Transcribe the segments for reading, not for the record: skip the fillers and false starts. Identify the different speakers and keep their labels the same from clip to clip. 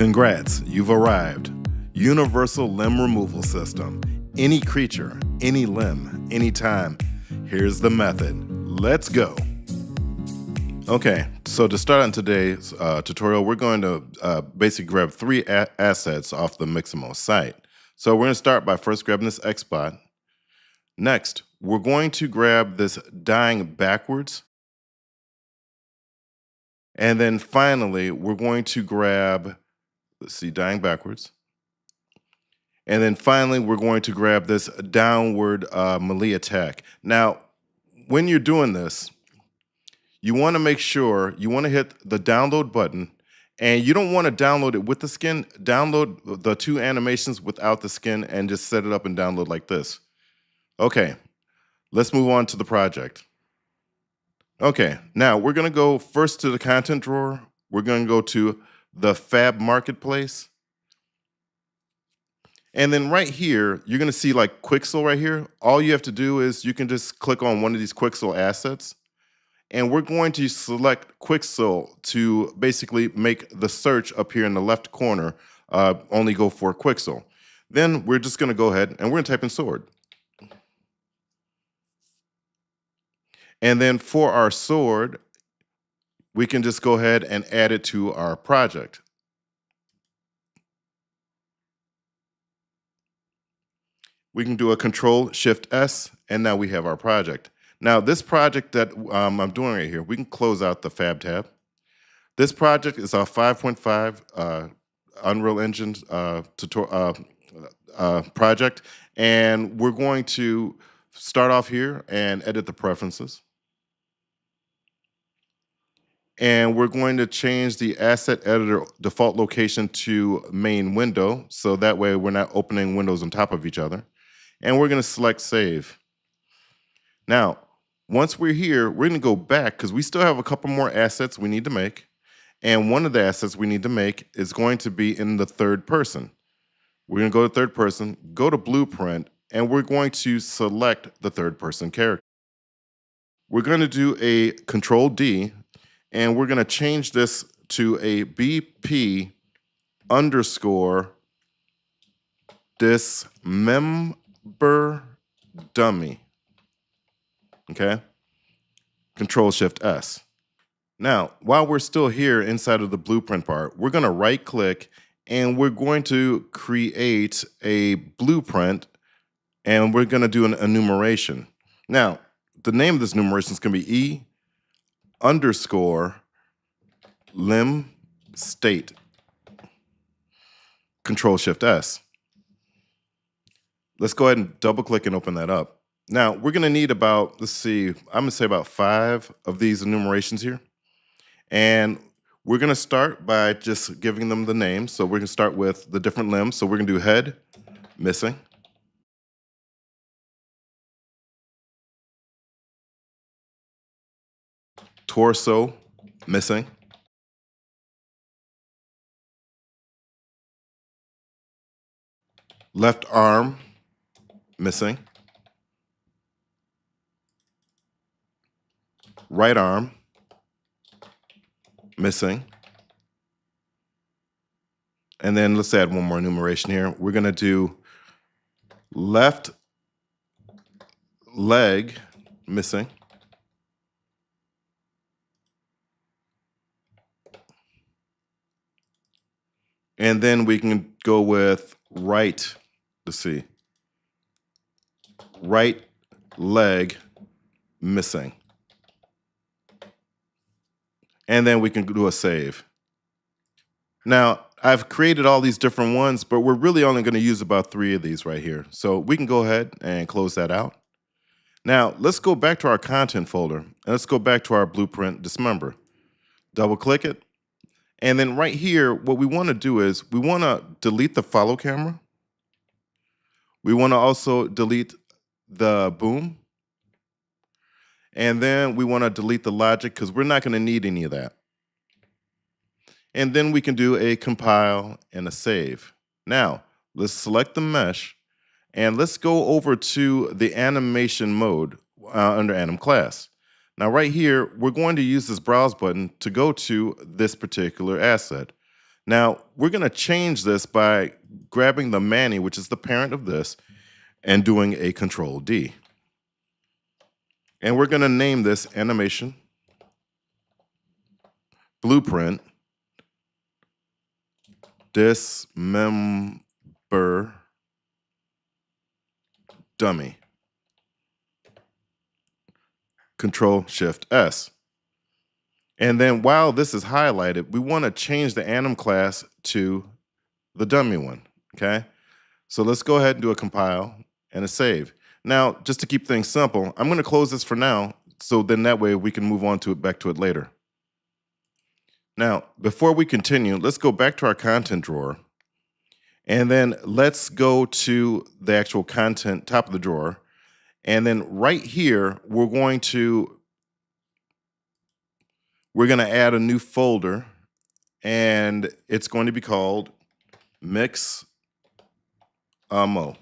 Speaker 1: Congrats, you've arrived. Universal limb removal system. Any creature, any limb, anytime. Here's the method. Let's go. Okay, so to start on today's tutorial, we're going to basically grab three assets off the Mixamo site. So we're going to start by first grabbing this Xbot. Next, we're going to grab this dying backwards. And then finally, we're going to grab, let's see, dying backwards. And then finally, we're going to grab this downward melee attack. Now, when you're doing this, you want to make sure you want to hit the download button, and you don't want to download it with the skin. Download the two animations without the skin and just set it up and download like this. Okay, let's move on to the project. Okay, now we're going to go first to the content drawer. We're going to go to the Fab Marketplace. And then right here, you're going to see like Quixel right here. All you have to do is you can just click on one of these Quixel assets. And we're going to select Quixel to basically make the search up here in the left corner only go for Quixel. Then we're just going to go ahead and we're going to type in sword. And then for our sword, we can just go ahead and add it to our project. We can do a Control-Shift-S, and now we have our project. Now, this project that I'm doing right here, we can close out the Fab tab. This project is our 5.5 Unreal Engine project, and we're going to start off here and edit the preferences. And we're going to change the asset editor default location to main window, so that way we're not opening windows on top of each other. And we're going to select save. Now, once we're here, we're going to go back because we still have a couple more assets we need to make. And one of the assets we need to make is going to be in the third person. We're going to go to third person, go to blueprint, and we're going to select the third person character. We're going to do a Control D, and we're going to change this to a BP underscore dismember dummy. Okay? Control-Shift-S. Now, while we're still here inside of the blueprint part, we're going to right-click, and we're going to create a blueprint, and we're going to do an enumeration. Now, the name of this enumeration is going to be E underscore limb state. Control-Shift-S. Let's go ahead and double-click and open that up. Now, we're going to need about, let's see, I'm going to say about 5 of these enumerations here. And we're going to start by just giving them the name. So we're going to start with the different limbs. So we're going to do head, missing. Torso, missing. Left arm, missing. Right arm, missing. And then let's add one more enumeration here. We're going to do left leg, missing. And then we can go with right, let's see, right leg, missing. And then we can do a save. Now, I've created all these different ones, but we're really only going to use about 3 of these right here. So we can go ahead and close that out. Now, let's go back to our content folder, and let's go back to our blueprint dismember. Double-click it. And then right here, what we want to do is we want to delete the follow camera. We want to also delete the boom. And then we want to delete the logic because we're not going to need any of that. And then we can do a compile and a save. Now, let's select the mesh, and let's go over to the animation mode under anim class. Now right here, we're going to use this browse button to go to this particular asset. Now, we're going to change this by grabbing the Manny, which is the parent of this, and doing a Control D. And we're going to name this animation blueprint dismember dummy. Control Shift S. And then while this is highlighted, we want to change the anim class to the dummy one, okay? So let's go ahead and do a compile and a save. Now, just to keep things simple, I'm going to close this for now, so then that way we can move on to it, back to it later. Now, before we continue, let's go back to our content drawer, and then let's go to the actual content top of the drawer, and then right here, we're going to add a new folder, and it's going to be called Mix Mo.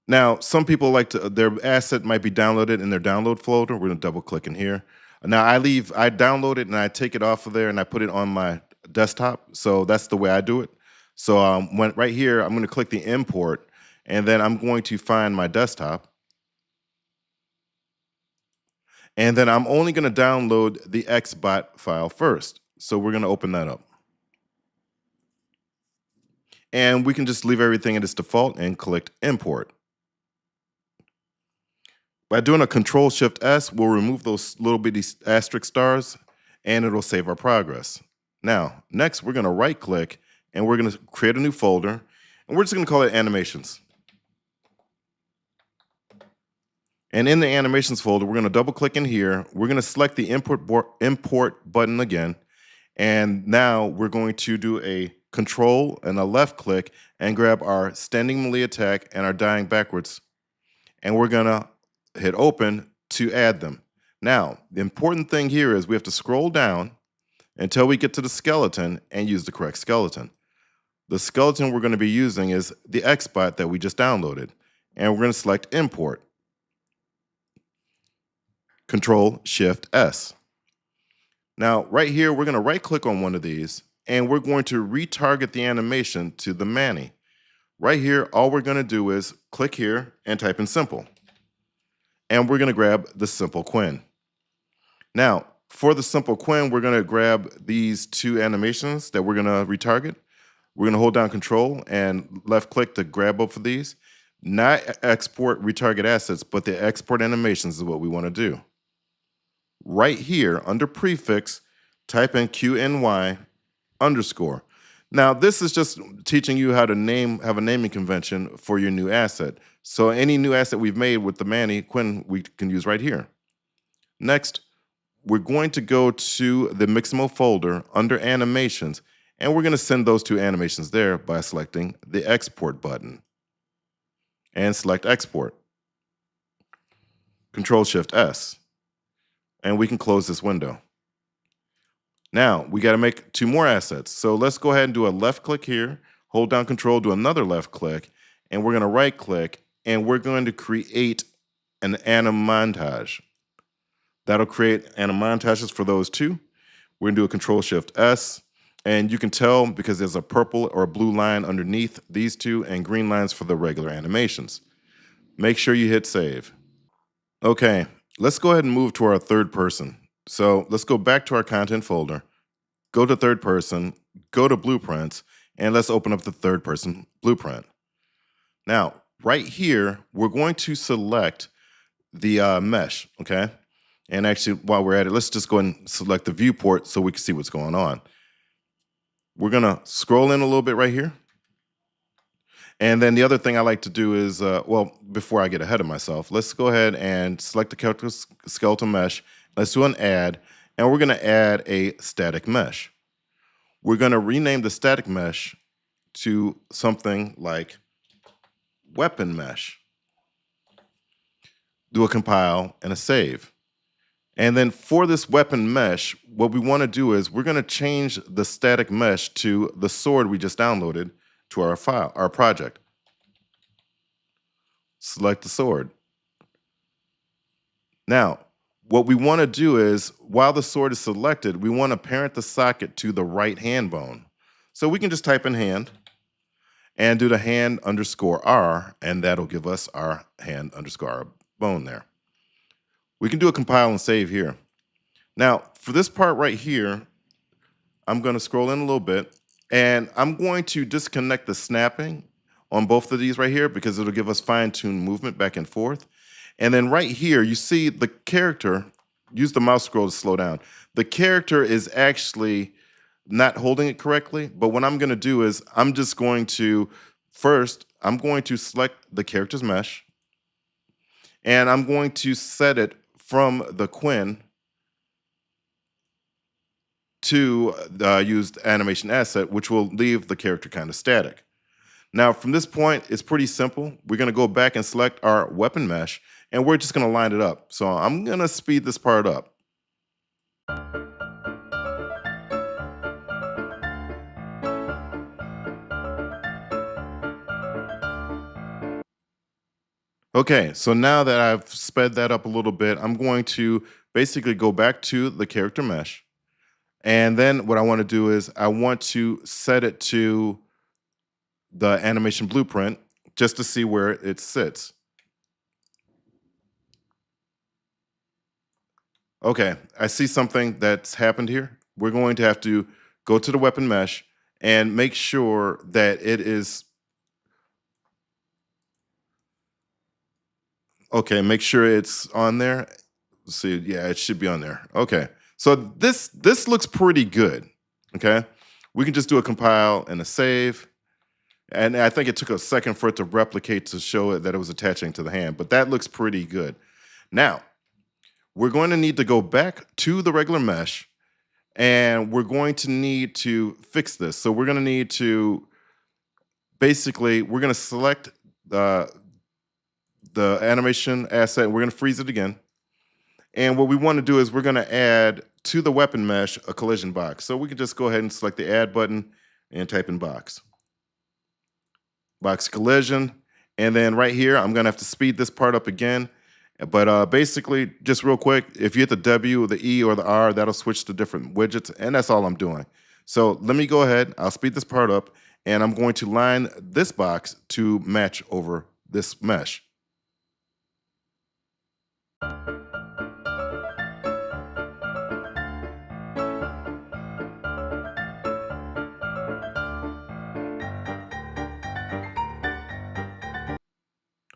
Speaker 1: Now, some people like to, their asset might be downloaded in their download folder. We're gonna double click in here. Now I download it and I take it off of there and I put it on my desktop. So that's the way I do it. So right here, I'm gonna click the import, and then I'm going to find my desktop. And then I'm only gonna download the XBot file first. So we're gonna open that up. And we can just leave everything at its default and click import. By doing a Control Shift S, we'll remove those little bitty asterisk stars, and it'll save our progress. Now, next we're gonna right click and we're gonna create a new folder, and we're just gonna call it animations. And in the animations folder, we're gonna double click in here, we're gonna select the import button again, and now we're going to do a Control and a left click and grab our standing melee attack and our dying backwards, and we're gonna hit open to add them. Now, the important thing here is we have to scroll down until we get to the skeleton and use the correct skeleton. The skeleton we're going to be using is the XBot that we just downloaded, and we're going to select import. Control Shift S. Now, right here, we're going to right click on one of these, and we're going to retarget the animation to the Manny. Right here, all we're going to do is click here and type in simple. And we're going to grab the simple Quinn. Now, for the simple Quinn, we're going to grab these two animations that we're going to retarget. We're going to hold down Control and left click to grab both of these. Not export retarget assets, but the export animations is what we want to do. Right here, under prefix, type in QNY underscore. Now, this is just teaching you how to have a naming convention for your new asset. So any new asset we've made with the Manny Quinn, we can use right here. Next, we're going to go to the Mixamo folder under animations, and we're going to send those two animations there by selecting the export button and select export. Control Shift S, and we can close this window. Now, we got to make two more assets. So let's go ahead and do a left click here, hold down Control, do another left click, and we're going to right click, and we're going to create an anim montage. That'll create anim montages for those two. We're going to do a Control Shift S, and you can tell because there's a purple or a blue line underneath these two and green lines for the regular animations. Make sure you hit save. Okay, let's go ahead and move to our third person. So let's go back to our content folder, go to third person, go to blueprints, and let's open up the third person blueprint. Now, right here, we're going to select the mesh, okay? And actually, while we're at it, let's just go and select the viewport so we can see what's going on. We're gonna scroll in a little bit right here. And then the other thing I like to do is, well, before I get ahead of myself, let's go ahead and select the skeletal mesh. Let's do an add, and we're gonna add a static mesh. We're gonna rename the static mesh to something like weapon mesh. Do a compile and a save. And then for this weapon mesh, what we wanna do is we're gonna change the static mesh to the sword we just downloaded to our file, our project. Select the sword. Now, What we want to do is, while the sword is selected, we want to parent the socket to the right hand bone. So we can just type in hand and do the hand underscore R, and that'll give us our hand underscore R bone there. We can do a compile and save here. Now, for this part right here, I'm going to scroll in a little bit, and I'm going to disconnect the snapping on both of these right here because it'll give us fine-tuned movement back and forth. And then right here, you see the character, use the mouse scroll to slow down. The character is actually not holding it correctly, but what I'm going to do is I'm just going to, first, I'm going to select the character's mesh, and I'm going to set it from the Quinn to use the animation asset, which will leave the character kind of static. Now, from this point, it's pretty simple. We're going to go back and select our weapon mesh, and we're just going to line it up. So I'm going to speed this part up. Okay, so now that I've sped that up a little bit, I'm going to basically go back to the character mesh. And then what I want to do is I want to set it to the animation blueprint just to see where it sits. Okay, I see something that's happened here. We're going to have to go to the weapon mesh and make sure that it is, okay, make sure it's on there. Let's see, yeah, it should be on there. Okay, so this looks pretty good, okay? We can just do a compile and a save. And I think it took a second for it to replicate to show it that it was attaching to the hand, but that looks pretty good. Now, we're going to need to go back to the regular mesh, and we're going to need to fix this. So we're going to need to, basically, we're going to select the animation asset, and we're going to freeze it again. And what we want to do is we're going to add to the weapon mesh a collision box. So we can just go ahead and select the add button and type in box. Box collision. And then right here, I'm going to have to speed this part up again. But basically, just real quick, if you hit the W, the E, or the R, that'll switch to different widgets, and that's all I'm doing. So let me go ahead, I'll speed this part up, and I'm going to line this box to match over this mesh.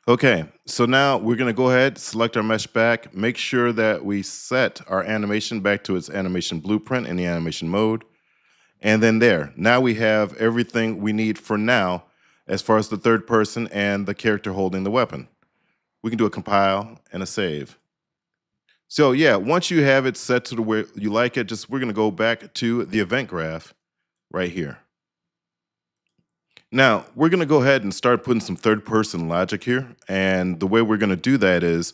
Speaker 1: Okay, so now we're going to go ahead, select our mesh back, make sure that we set our animation back to its animation blueprint in the animation mode. And then there, now we have everything we need for now as far as the third person and the character holding the weapon. We can do a compile and a save. So yeah, once you have it set to the way you like it, we're going to go back to the event graph right here. Now, we're going to go ahead and start putting some third-person logic here, and the way we're going to do that is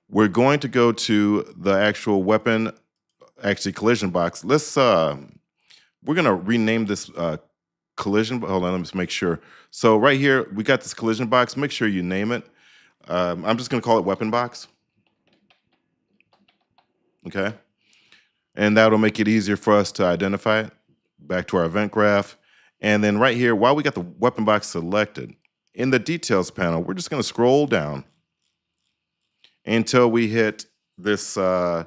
Speaker 1: we're going to go to the actual weapon, actually collision box. Let's, we're going to rename this collision, hold on, let me just make sure. So right here, we got this collision box. Make sure you name it. I'm just going to call it weapon box. Okay? And that'll make it easier for us to identify it. Back to our event graph. And then right here, while we got the weapon box selected, in the details panel, we're just going to scroll down until we hit this on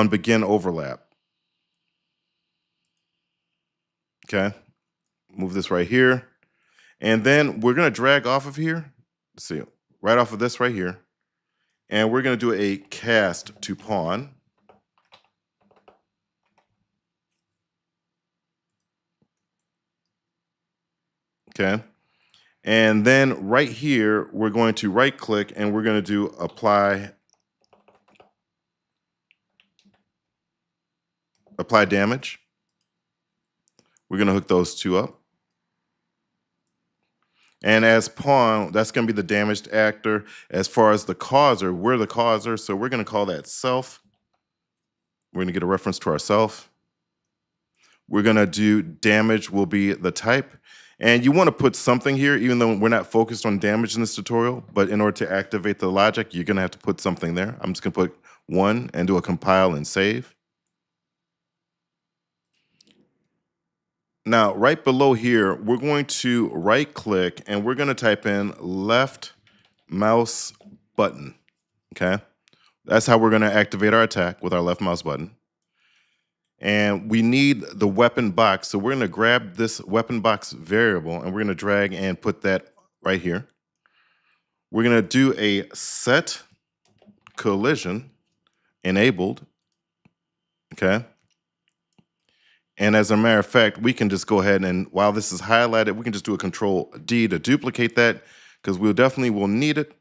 Speaker 1: begin overlap. Okay, move this right here. And then we're going to drag off of here, let's see, right off of this right here. And we're going to do a cast to pawn. Okay. And then right here, we're going to right click and we're going to do apply damage. We're going to hook those two up. And as pawn, that's going to be the damaged actor. As far as the causer, we're the causer, so we're going to call that self. We're going to get a reference to ourself. We're going to do damage will be the type. And you want to put something here, even though we're not focused on damage in this tutorial, but in order to activate the logic, you're going to have to put something there. I'm just going to put 1 and do a compile and save. Now, right below here, we're going to right click and we're going to type in left mouse button, okay? That's how we're going to activate our attack, with our left mouse button. And we need the weapon box, so we're going to grab this weapon box variable and we're going to drag and put that right here. We're going to do a set collision enabled, okay? And as a matter of fact, we can just go ahead and, while this is highlighted, we can just do a Control D to duplicate that, because we definitely will need it.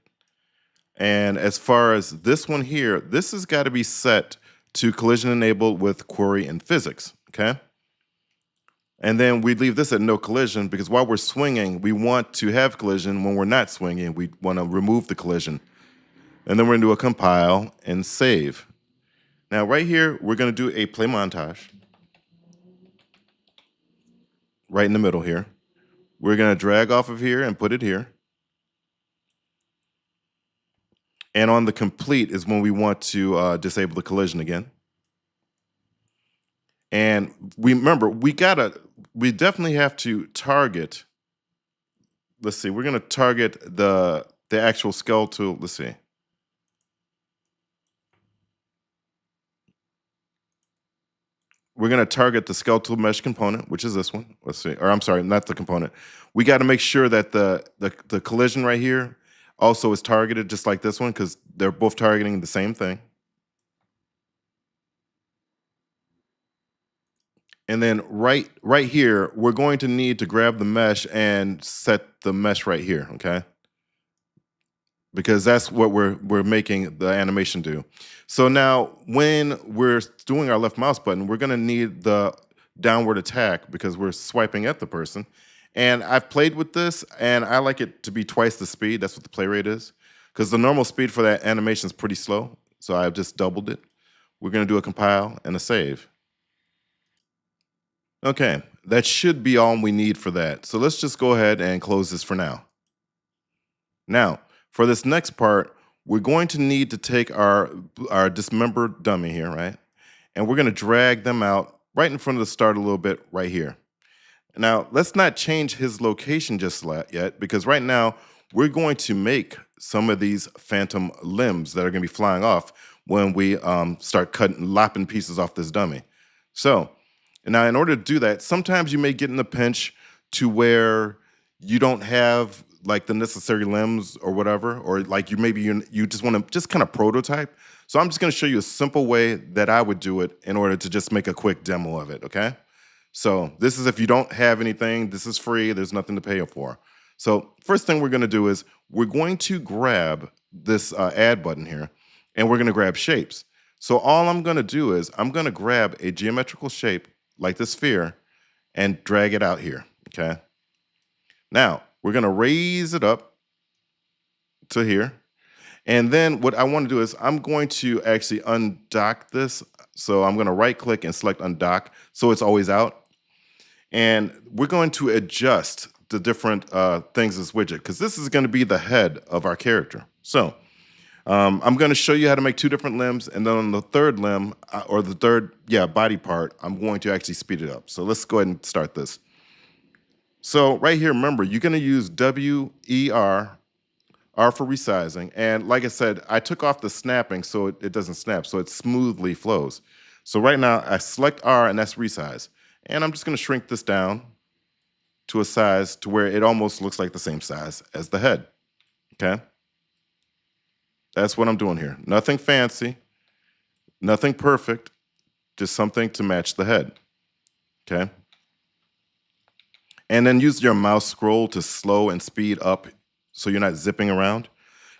Speaker 1: And as far as this one here, this has got to be set to collision enabled with query and physics, okay? And then we leave this at no collision, because while we're swinging, we want to have collision. When we're not swinging, we want to remove the collision. And then we're going to do a compile and save. Now right here, we're going to do a play montage. Right in the middle here. We're going to drag off of here and put it here. And on the complete is when we want to disable the collision again. And remember, we definitely have to target. Let's see, we're going to target the actual skeletal. Let's see. We're going to target the skeletal mesh component, which is this one. Let's see. Or I'm sorry, not the component. We got to make sure that the collision right here also is targeted just like this one, because they're both targeting the same thing. And then right here, we're going to need to grab the mesh and set the mesh right here, okay? Because that's what we're making the animation do. So now when we're doing our left mouse button, we're going to need the downward attack, because we're swiping at the person. And I've played with this, and I like it to be twice the speed. That's what the play rate is, because the normal speed for that animation is pretty slow. So I've just doubled it. We're going to do a compile and a save. Okay, that should be all we need for that. So let's just go ahead and close this for now. Now, for this next part, we're going to need to take our dismembered dummy here, right? And we're going to drag them out right in front of the start a little bit right here. Now, let's not change his location just yet, because right now we're going to make some of these phantom limbs that are going to be flying off when we start lopping pieces off this dummy. So now, in order to do that, sometimes you may get in a pinch to where you don't have like the necessary limbs or whatever, or like you just want to just kind of prototype. So I'm just going to show you a simple way that I would do it in order to just make a quick demo of it, okay? So this is if you don't have anything, this is free, there's nothing to pay for. So first thing we're going to do is we're going to grab this add button here, and we're going to grab shapes. So all I'm going to do is I'm going to grab a geometrical shape like the sphere and drag it out here, okay? Now, we're going to raise it up to here. And then what I want to do is I'm going to actually undock this. So I'm going to right click and select undock so it's always out. And we're going to adjust the different things in this widget, because this is going to be the head of our character. So I'm going to show you how to make 2 different limbs, and then on the third limb, or the third, body part, I'm going to actually speed it up. So let's go ahead and start this. So right here, remember, you're going to use WER, R for resizing. And like I said, I took off the snapping so it doesn't snap, so it smoothly flows. So right now, I select R, and that's resize. And I'm just going to shrink this down to a size to where it almost looks like the same size as the head, okay? That's what I'm doing here. Nothing fancy, nothing perfect, just something to match the head, okay? And then use your mouse scroll to slow and speed up so you're not zipping around.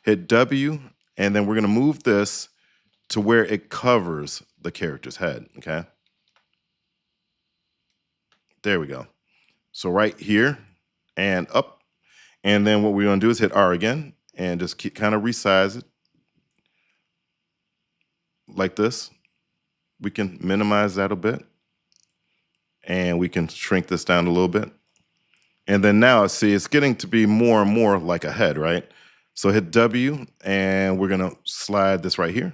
Speaker 1: Hit W, and then we're going to move this to where it covers the character's head, okay? There we go. So right here and up. And then what we're going to do is hit R again and just kind of resize it like this. We can minimize that a bit. And we can shrink this down a little bit. And then now, see, it's getting to be more and more like a head, right? So hit W, and we're going to slide this right here.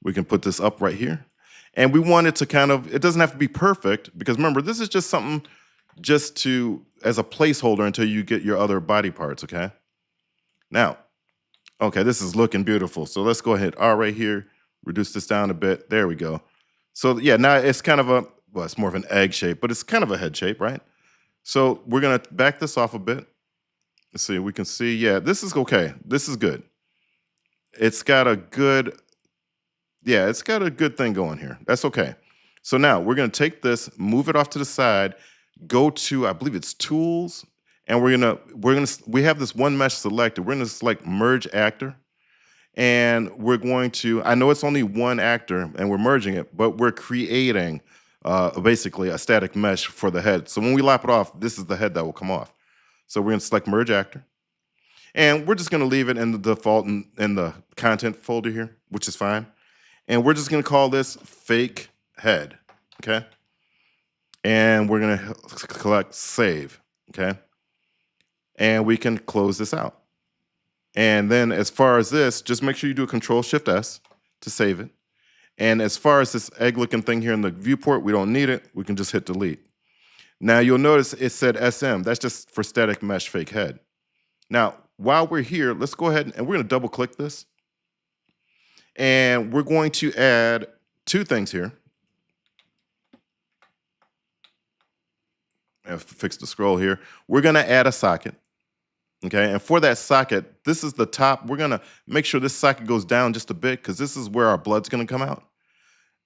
Speaker 1: We can put this up right here. And we want it to kind of, it doesn't have to be perfect because remember, this is just something just to, as a placeholder until you get your other body parts, okay? Now, okay, this is looking beautiful. So let's go ahead, R right here, reduce this down a bit. There we go. So yeah, now it's kind of a, well, it's more of an egg shape, but it's kind of a head shape, right? So we're gonna back this off a bit. Let's see, we can see, yeah, this is okay. This is good. It's got a good, yeah, it's got a good thing going here. That's okay. So now we're gonna take this, move it off to the side, go to, I believe it's tools, and we have this one mesh selected. We're gonna select merge actor, and we're going to, I know it's only one actor and we're merging it, but we're creating basically a static mesh for the head. So when we lap it off, this is the head that will come off. So we're gonna select merge actor, and we're just gonna leave it in the default in the content folder here, which is fine. And we're just gonna call this fake head, okay? And we're gonna select save, okay? And we can close this out. And then as far as this, just make sure you do a Control-Shift-S to save it. And as far as this egg-looking thing here in the viewport, we don't need it. We can just hit delete. Now you'll notice it said SM. That's just for static mesh fake head. Now, while we're here, let's go ahead and we're gonna double-click this. And we're going to add two things here. I have to fix the scroll here. We're gonna add a socket. Okay, and for that socket, this is the top. We're gonna make sure this socket goes down just a bit because this is where our blood's gonna come out.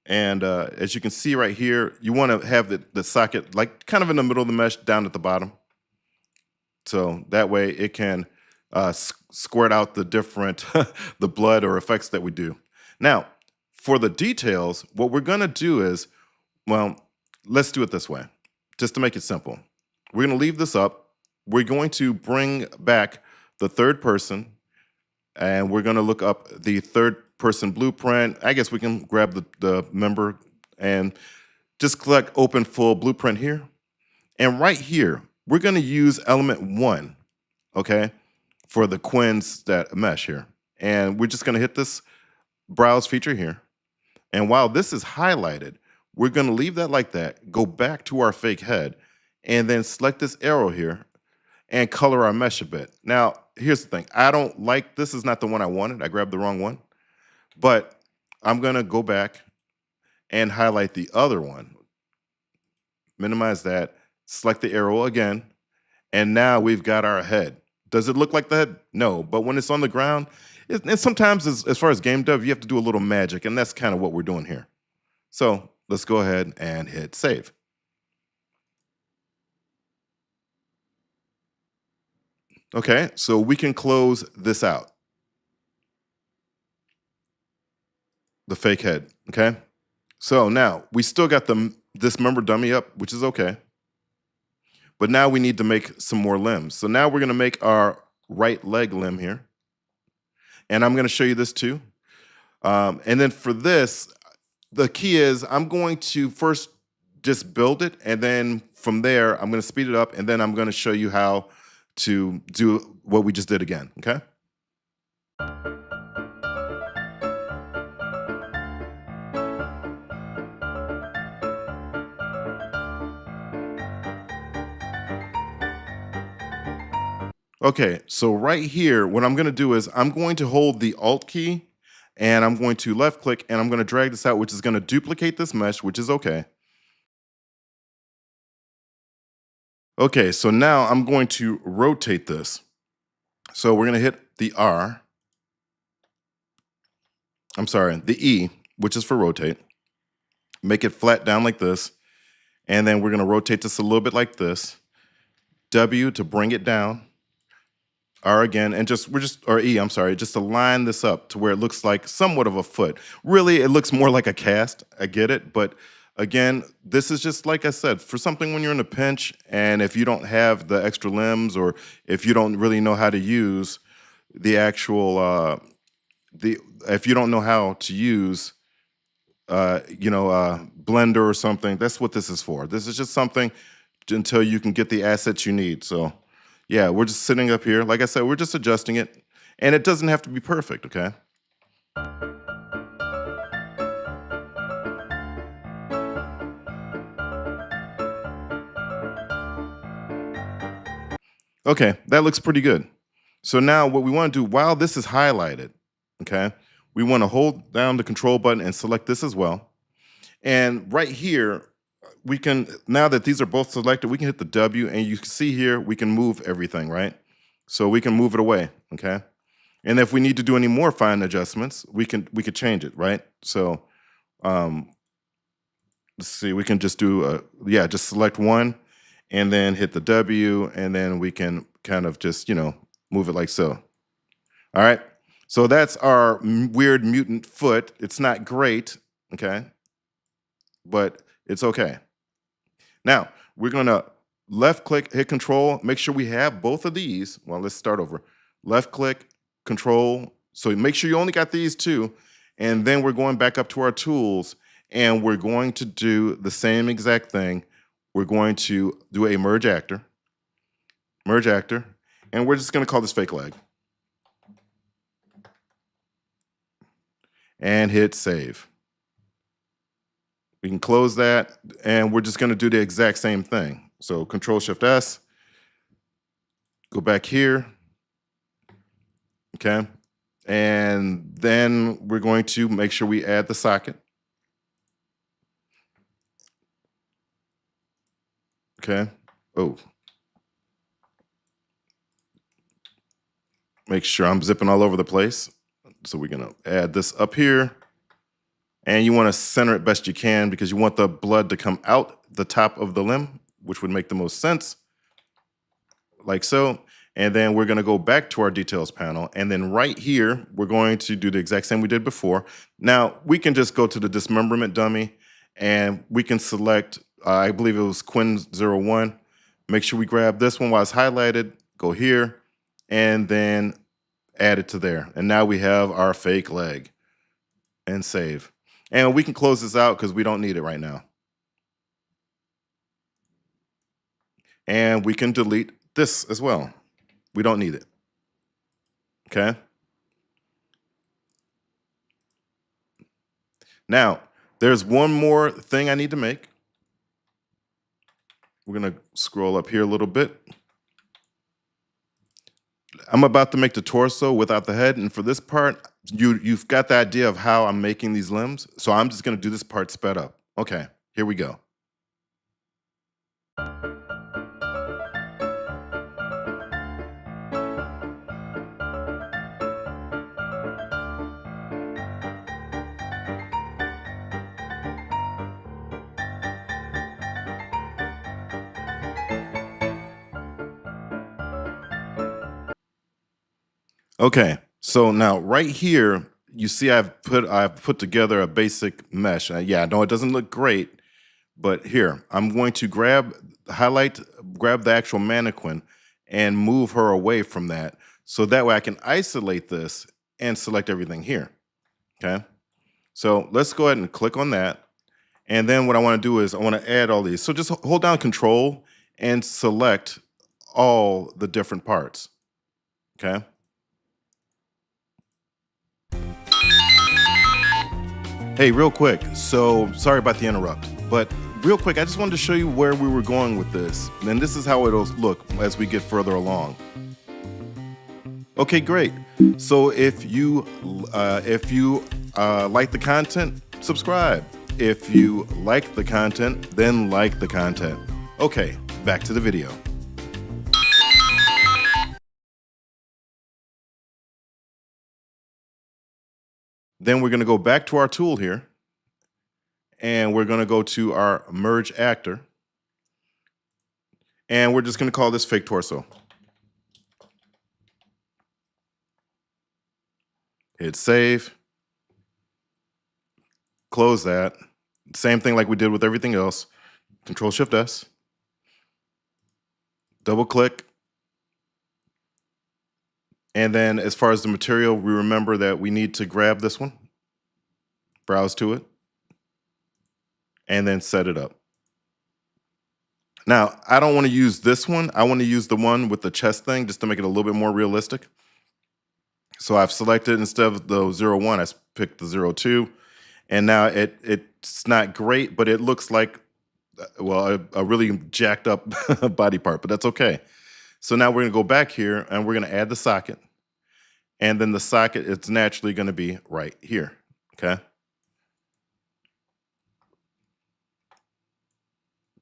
Speaker 1: And as you can see right here, you wanna have the socket like kind of in the middle of the mesh down at the bottom. So that way it can squirt out the different, the blood or effects that we do. Now, for the details, what we're gonna do is, well, let's do it this way, just to make it simple. We're gonna leave this up. We're going to bring back the third person, and we're gonna look up the third person blueprint. I guess we can grab the member and just click open full blueprint here. And right here, we're gonna use element 1, okay, for the Quinn's that mesh here. And we're just gonna hit this browse feature here. And while this is highlighted, we're gonna leave that like that, go back to our fake head, and then select this arrow here and color our mesh a bit. Now, here's the thing. I don't like, this is not the one I wanted. I grabbed the wrong one. But I'm gonna go back and highlight the other one. Minimize that, select the arrow again, and now we've got our head. Does it look like the head? No, but when it's on the ground, and sometimes as far as game dev, you have to do a little magic, and that's kind of what we're doing here. So let's go ahead and hit save. Okay, so we can close this out. The fake head, okay? So now we still got this member dummy up, which is okay. But now we need to make some more limbs. So now we're gonna make our right leg limb here. And I'm gonna show you this too. And then for this, the key is I'm going to first just build it, and then from there, I'm gonna speed it up, and then I'm gonna show you how to do what we just did again, okay? Okay, so right here, what I'm gonna do is I'm going to hold the Alt key, and I'm going to left click, and I'm gonna drag this out, which is gonna duplicate this mesh, which is okay. Okay, so now I'm going to rotate this. So we're gonna hit the R. I'm sorry, the E, which is for rotate. Make it flat down like this. And then we're gonna rotate this a little bit like this. W to bring it down. R again, and or E, I'm sorry, just to line this up to where it looks like somewhat of a foot. Really, it looks more like a cast, I get it, but again, this is just, like I said, for something when you're in a pinch, and if you don't have the extra limbs, or if you don't really know how to use the actual, if you don't know how to use, Blender or something, that's what this is for. This is just something until you can get the assets you need, so. Yeah, we're just sitting up here. Like I said, we're just adjusting it. And it doesn't have to be perfect, okay? Okay, that looks pretty good. So now what we want to do while this is highlighted, okay, we want to hold down the control button and select this as well. And right here, we can, now that these are both selected, we can hit the W and you can see here, we can move everything, right? So we can move it away, okay? And if we need to do any more fine adjustments, we could change it, right? So um, let's see, we can just do yeah, just select one and then hit the W and then we can kind of just, move it like so. All right. So that's our weird mutant foot. It's not great, okay? But it's okay. Now, we're going to left click, hit control, make sure we have both of these. Well, let's start over. Left click, control. So make sure you only got these two. And then we're going back up to our tools and we're going to do the same exact thing. We're going to do a merge actor, and we're just going to call this fake leg. And hit save. We can close that, and we're just going to do the exact same thing. So Control Shift S, go back here, okay? And then we're going to make sure we add the socket. Okay. Oh. Make sure I'm zipping all over the place. So we're going to add this up here. And you want to center it best you can because you want the blood to come out the top of the limb, which would make the most sense, like so. And then we're going to go back to our details panel. And then right here, we're going to do the exact same we did before. Now, we can just go to the dismemberment dummy and we can select, I believe it was Quinn 01. Make sure we grab this one while it's highlighted, go here, and then add it to there. And now we have our fake leg and save. And we can close this out because we don't need it right now. And we can delete this as well. We don't need it. Okay. Now, there's one more thing I need to make. We're going to scroll up here a little bit. I'm about to make the torso without the head. And for this part, you've got the idea of how I'm making these limbs. So I'm just going to do this part sped up. Okay, here we go. Okay, so now right here, you see I've put together a basic mesh. Yeah, I know it doesn't look great, but here, I'm going to grab the actual mannequin and move her away from that. So that way I can isolate this and select everything here, okay? So let's go ahead and click on that. And then what I wanna do is I wanna add all these. So just hold down Control and select all the different parts, okay? Hey, real quick, so sorry about the interrupt, but real quick, I just wanted to show you where we were going with this. And this is how it'll look as we get further along. Okay, great. So if you like the content, subscribe. If you like the content, then like the content. Okay, back to the video. Then we're going to go back to our tool here, and we're going to go to our merge actor, and we're just going to call this fake torso. Hit save, close that. Same thing like we did with everything else. Control Shift S, double click. And then as far as the material, we remember that we need to grab this one, browse to it, and then set it up. Now, I don't want to use this one. I want to use the one with the chest thing just to make it a little bit more realistic. So I've selected, instead of the 01, I picked the 02. And now it's not great, but it looks like, well, a really jacked up body part, but that's okay. So now we're gonna go back here and we're gonna add the socket. And then the socket is naturally gonna be right here, okay?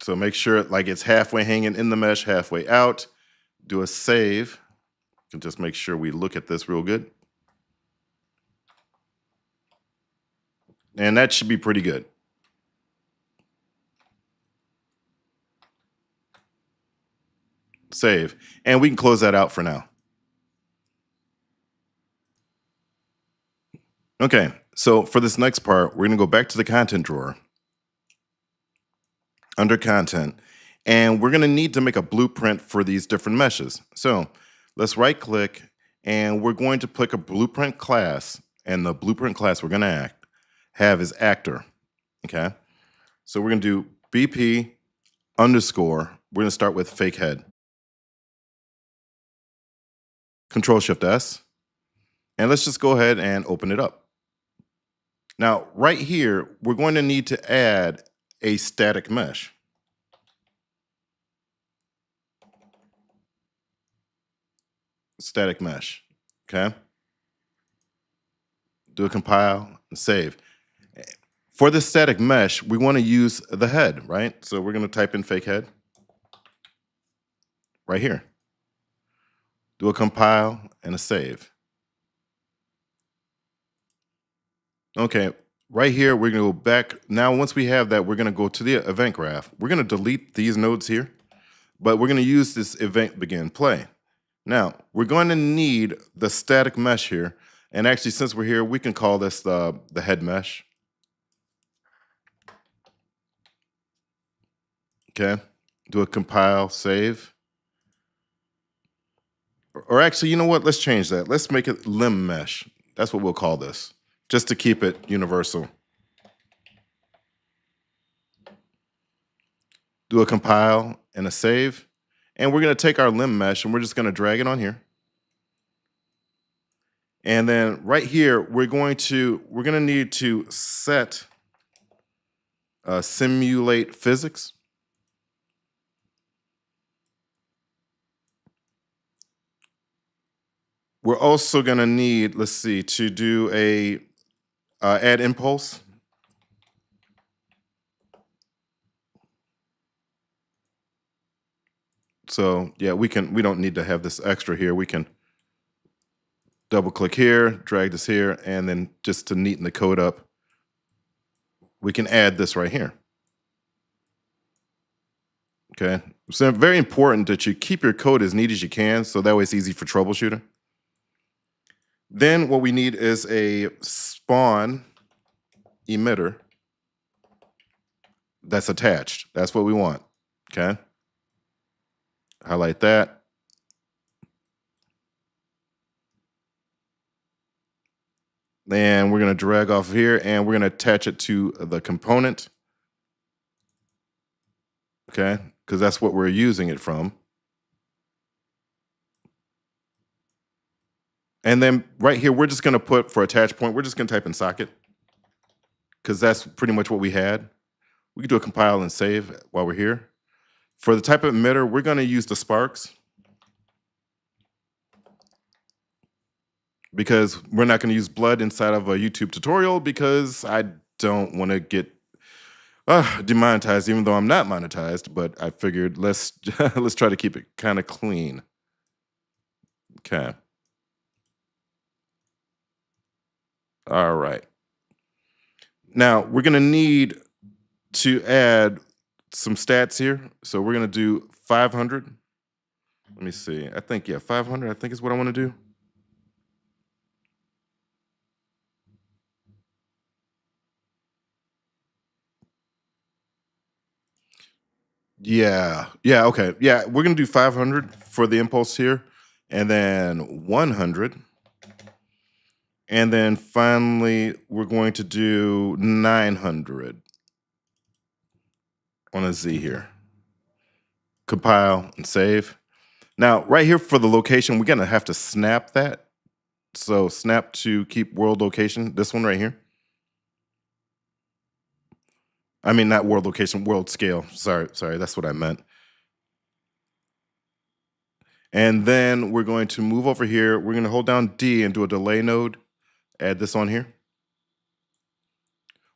Speaker 1: So make sure like it's halfway hanging in the mesh, halfway out. Do a save. And just make sure we look at this real good. And that should be pretty good. Save. And we can close that out for now. Okay, so for this next part, we're gonna go back to the content drawer under content, and we're gonna need to make a blueprint for these different meshes. So let's right click and we're going to pick a blueprint class, and the blueprint class we're gonna have is actor, okay? So we're gonna do BP underscore, we're gonna start with fake head. Control Shift S, and let's just go ahead and open it up. Now, right here, we're going to need to add a static mesh. Static mesh, okay? Do a compile and save. For the static mesh, we want to use the head, right? So we're going to type in fake head right here. Do a compile and a save. Okay, right here, we're going to go back. Now, once we have that, we're going to go to the event graph. We're going to delete these nodes here, but we're going to use this event begin play. Now, we're going to need the static mesh here. And actually, since we're here, we can call this the head mesh. Okay, do a compile, save. Or actually, you know what? Let's change that. Let's make it limb mesh. That's what we'll call this, just to keep it universal. Do a compile and a save. And we're going to take our limb mesh and we're just going to drag it on here. And then right here, we're going to need to set simulate physics. We're also going to need, let's see, to do a add impulse. So yeah, we don't need to have this extra here. We can double click here, drag this here, and then just to neaten the code up, we can add this right here. Okay, so very important that you keep your code as neat as you can, so that way it's easy for troubleshooting. Then what we need is a spawn emitter that's attached. That's what we want, okay? Highlight that. And we're gonna drag off here and we're gonna attach it to the component, okay? Because that's what we're using it from. And then right here, we're just gonna put, for attach point, we're just gonna type in socket, because that's pretty much what we had. We can do a compile and save while we're here. For the type of emitter, we're gonna use the sparks, because we're not gonna use blood inside of a YouTube tutorial because I don't wanna get demonetized, even though I'm not monetized, but I figured let's let's try to keep it kind of clean. Okay. All right. Now we're gonna need to add some stats here. So we're gonna do 500. Let me see. I think, yeah, 500, I think is what I wanna do. Yeah, okay. Yeah, we're gonna do 500 for the impulse here, and then 100. And then finally, we're going to do 900 on a Z here. Compile and save. Now, right here for the location, we're gonna have to snap that. So snap to keep world location, this one right here. I mean, not world location, world scale. Sorry, that's what I meant. And then we're going to move over here. We're going to hold down D and do a delay node. Add this on here.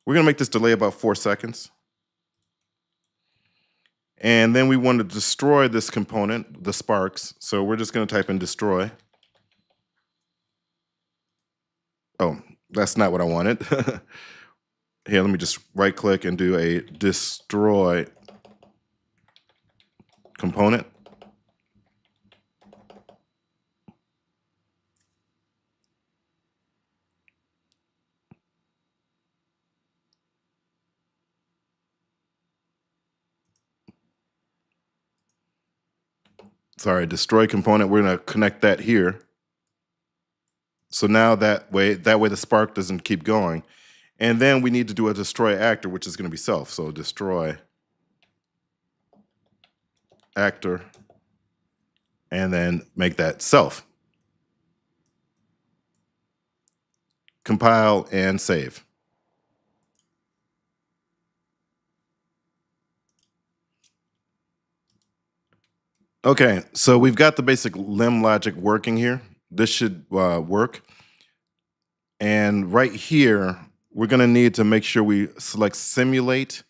Speaker 1: We're going to make this delay about 4 seconds. And then we want to destroy this component, the sparks. So we're just going to type in destroy. Oh, that's not what I wanted. Here, let me just right click and do a destroy component. Sorry, destroy component. We're going to connect that here. So now that way the spark doesn't keep going. And then we need to do a destroy actor, which is going to be self. So destroy actor, and then make that self. Compile and save. Okay, so we've got the basic lim logic working here. This should work. And right here, we're going to need to make sure we select simulate.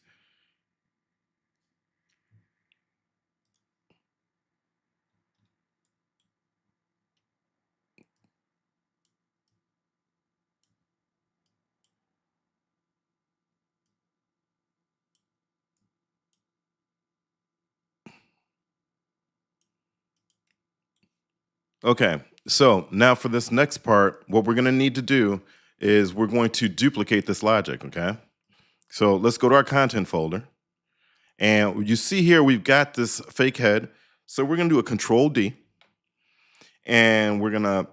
Speaker 1: Okay, so now for this next part, what we're going to need to do is we're going to duplicate this logic, okay? So let's go to our content folder. And you see here, we've got this fake head. So we're going to do a Control D. And we're going to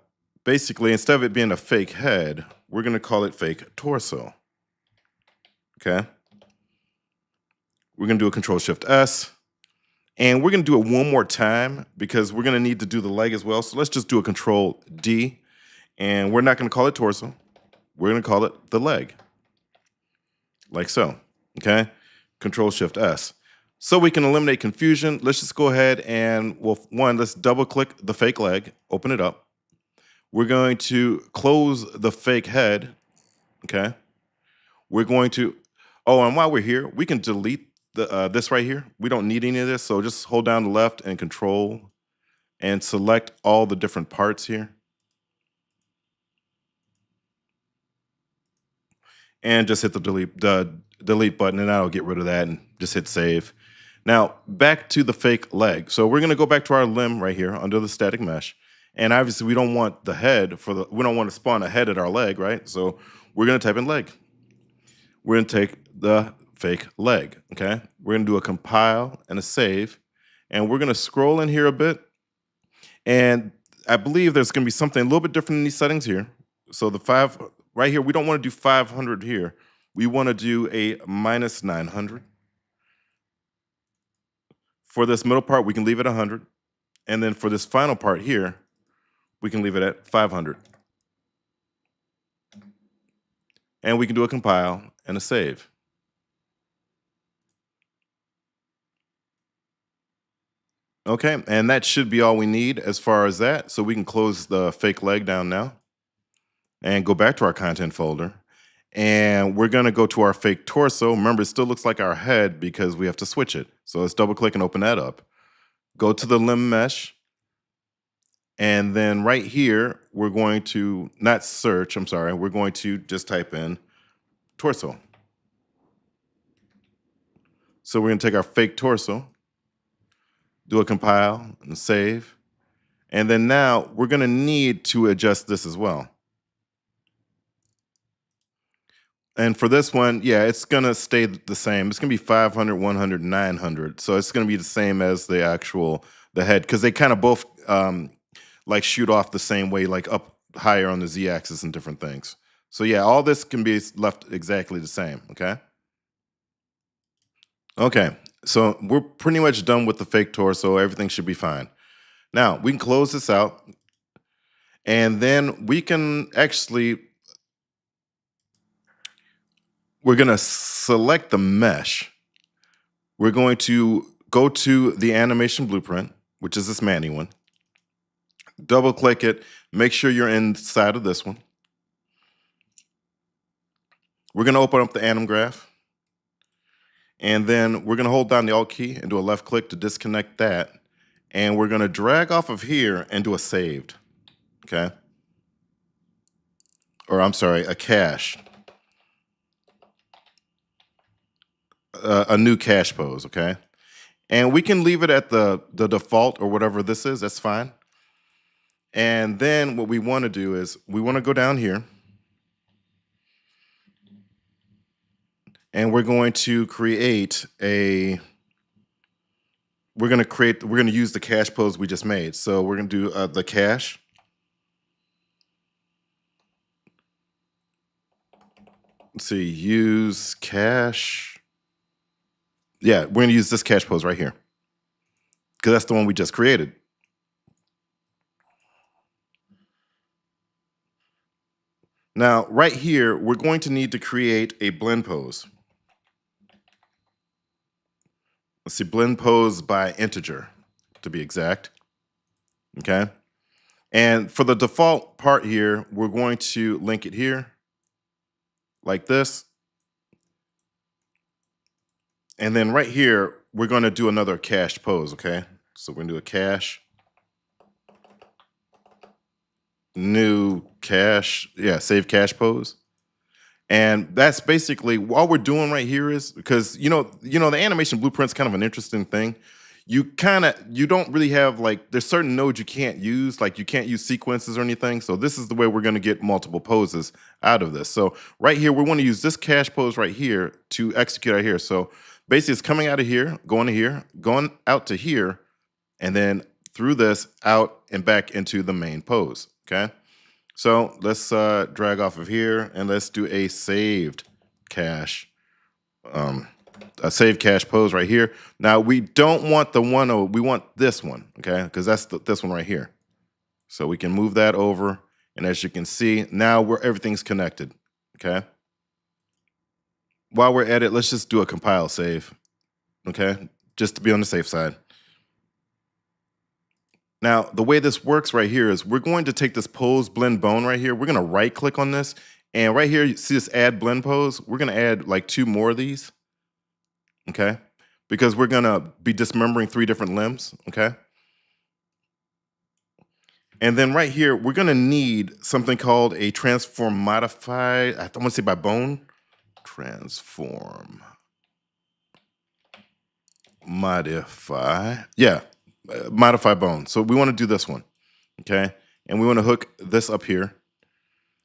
Speaker 1: basically, instead of it being a fake head, we're going to call it fake torso. Okay? We're going to do a Control Shift S. And we're going to do it one more time because we're going to need to do the leg as well. So let's just do a Control D. And we're not going to call it torso. We're going to call it the leg. Like so. Okay? Control Shift S. So we can eliminate confusion. Let's just go ahead and, well, let's double click the fake leg, open it up. We're going to close the fake head, okay? We're going to, oh, and while we're here, we can delete this right here. We don't need any of this, so just hold down the left and Control and select all the different parts here. And just hit the delete button, and that'll get rid of that, and just hit save. Now, back to the fake leg. So we're gonna go back to our limb right here under the static mesh. And obviously we don't want the head we don't want to spawn a head at our leg, right? So we're gonna type in leg. We're gonna take the fake leg, okay? We're gonna do a compile and a save. And we're gonna scroll in here a bit. And I believe there's gonna be something a little bit different in these settings here. So the 5, right here, we don't wanna do 500 here. We wanna do a minus 900. For this middle part, we can leave it 100. And then for this final part here, we can leave it at 500. And we can do a compile and a save. Okay, and that should be all we need as far as that. So we can close the fake leg down now and go back to our content folder. And we're gonna go to our fake torso. Remember, it still looks like our head because we have to switch it. So let's double click and open that up. Go to the limb mesh. And then right here, we're going to, not search, I'm sorry, we're going to just type in torso. So we're gonna take our fake torso, do a compile and save. And then now we're gonna need to adjust this as well. And for this one, yeah, it's gonna stay the same. It's gonna be 500, 100, 900. So it's gonna be the same as the head, because they kind of both like shoot off the same way, like up higher on the z-axis and different things. So yeah, all this can be left exactly the same, okay? Okay, so we're pretty much done with the fake torso. Everything should be fine. Now, we can close this out, and then we can actually, we're gonna select the mesh. We're going to go to the animation blueprint, which is this Manny one. Double click it, make sure you're inside of this one. We're gonna open up the atom graph. And then we're gonna hold down the Alt key and do a left click to disconnect that. And we're gonna drag off of here and do a saved, okay? Or I'm sorry, a cache. A new cache pose, okay? And we can leave it at the default or whatever this is, that's fine. And then what we wanna do is we wanna go down here and we're going to create a, we're gonna use the cache pose we just made. So we're gonna do the cache. Let's see, use cache. Yeah, we're gonna use this cache pose right here because that's the one we just created. Now, right here, we're going to need to create a blend pose. Let's see, blend pose by integer, to be exact, okay? And for the default part here, we're going to link it here, like this. And then right here, we're gonna do another cache pose, okay? So we're gonna do a cache, new cache, yeah, save cache pose. And that's basically all we're doing right here is because the animation blueprint's kind of an interesting thing. You don't really have like there's certain nodes you can't use, like you can't use sequences or anything. So this is the way we're going to get multiple poses out of this. So right here, we want to use this cache pose right here to execute out here. So basically, it's coming out of here, going to here, going out to here, and then through this out and back into the main pose. Okay. So let's drag off of here and let's do a saved cache, a saved cache pose right here. Now we don't want the one, we want this one, okay? Because that's this one right here. So we can move that over, and as you can see, now everything's connected, okay? While we're at it, let's just do a compile save, okay? Just to be on the safe side. Now, the way this works right here is we're going to take this pose blend bone right here. We're going to right click on this. And right here, you see this add blend pose. We're going to add like 2 more of these. Okay. Because we're going to be dismembering 3 different limbs. Okay. And then right here, we're going to need something called a transform modify. I want to say by bone. Transform modify. Yeah. Modify bone. So we want to do this one. Okay. And we want to hook this up here.